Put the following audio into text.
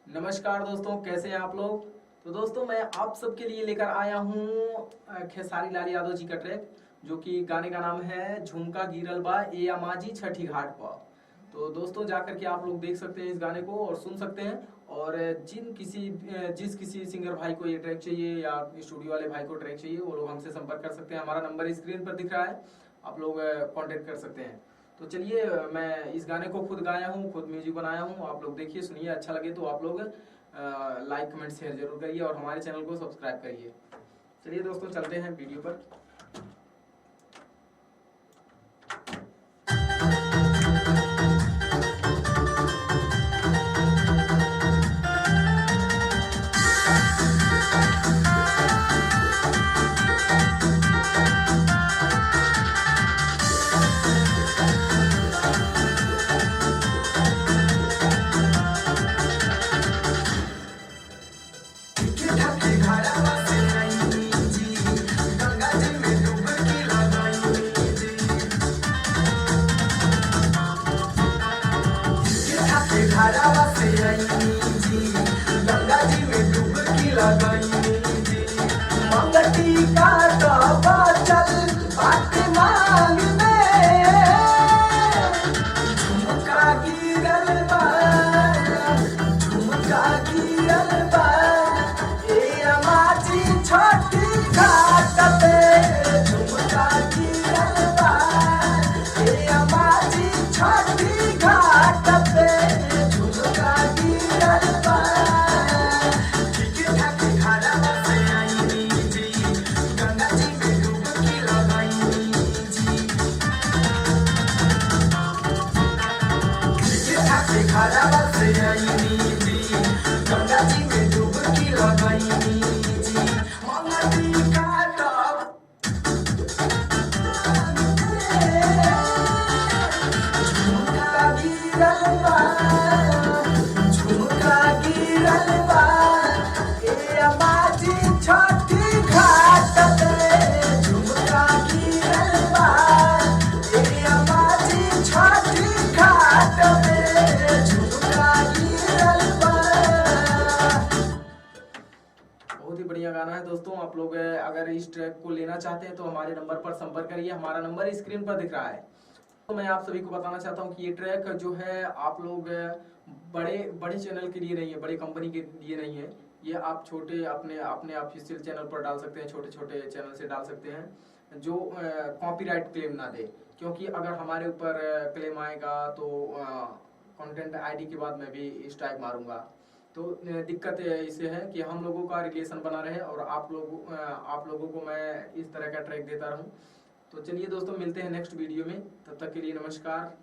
नमस्कार दोस्तों, कैसे हैं आप लोग। तो दोस्तों मैं आप सबके लिए लेकर आया हूँ खेसारी लाल यादव जी का ट्रैक, जो कि गाने का नाम है झुमका गिरल बा ए अमाजी छठी घाट पर। तो दोस्तों जाकर के आप लोग देख सकते हैं इस गाने को और सुन सकते हैं। और जिस किसी सिंगर भाई को ये ट्रैक चाहिए या स्टूडियो वाले भाई को ट्रैक चाहिए, वो लोग हमसे संपर्क कर सकते हैं। हमारा नंबर स्क्रीन पर दिख रहा है, आप लोग कांटेक्ट कर सकते हैं। तो चलिए, मैं इस गाने को खुद गाया हूँ, खुद म्यूजिक बनाया हूँ। आप लोग देखिए, सुनिए, अच्छा लगे तो आप लोग लाइक कमेंट शेयर जरूर करिए और हमारे चैनल को सब्सक्राइब करिए। चलिए दोस्तों, चलते हैं वीडियो पर। धारावा से आईनी जी, गंगा जी में डुबकी लगाईनी जी। मंगती का दबा चल बाटे मांग में, झुमका गिरल बा, झुमका गिरल बा ए अमाजी छठी घाट पे। झुमका गिरल बा ए अमाजी छठी घाट पे। झुमका गिरल बा, ठीक ठाक धारावा से आईनी जी, गंगा जी में डुबकी लगाईनी जी। ठीक ठाक धारावा से आईनी जी, गंगा जी में डुबकी लगाईनी जी। मंगती का दब झुमका गिरल बा, झुमका गिरल बा ए अमाजी छठी घाट पे। झुमका गिरल बा ए अमाजी छठी घाट पे। झुमका गिरल बा। बहुत ही बढ़िया गाना है दोस्तों। आप लोग अगर इस ट्रैक को लेना चाहते हैं तो हमारे नंबर पर संपर्क करिए। हमारा नंबर स्क्रीन पर दिख रहा है। तो मैं आप सभी को बताना चाहता हूँ कि ये ट्रैक जो है, आप लोग बड़े बड़े चैनल के लिए नहीं है, बड़ी कंपनी के लिए नहीं है। ये आप छोटे अपने अपने ऑफिशियल चैनल पर डाल सकते हैं, छोटे छोटे चैनल से डाल सकते हैं, जो कॉपीराइट क्लेम ना दे। क्योंकि अगर हमारे ऊपर क्लेम आएगा तो कंटेंट आईडी के बाद मैं भी स्ट्राइक मारूंगा। तो दिक्कत इससे है कि हम लोगों का रिलेशन बना रहे और आप लोगों को मैं इस तरह का ट्रैक देता रहूं। तो चलिए दोस्तों, मिलते हैं नेक्स्ट वीडियो में। तब तक के लिए नमस्कार।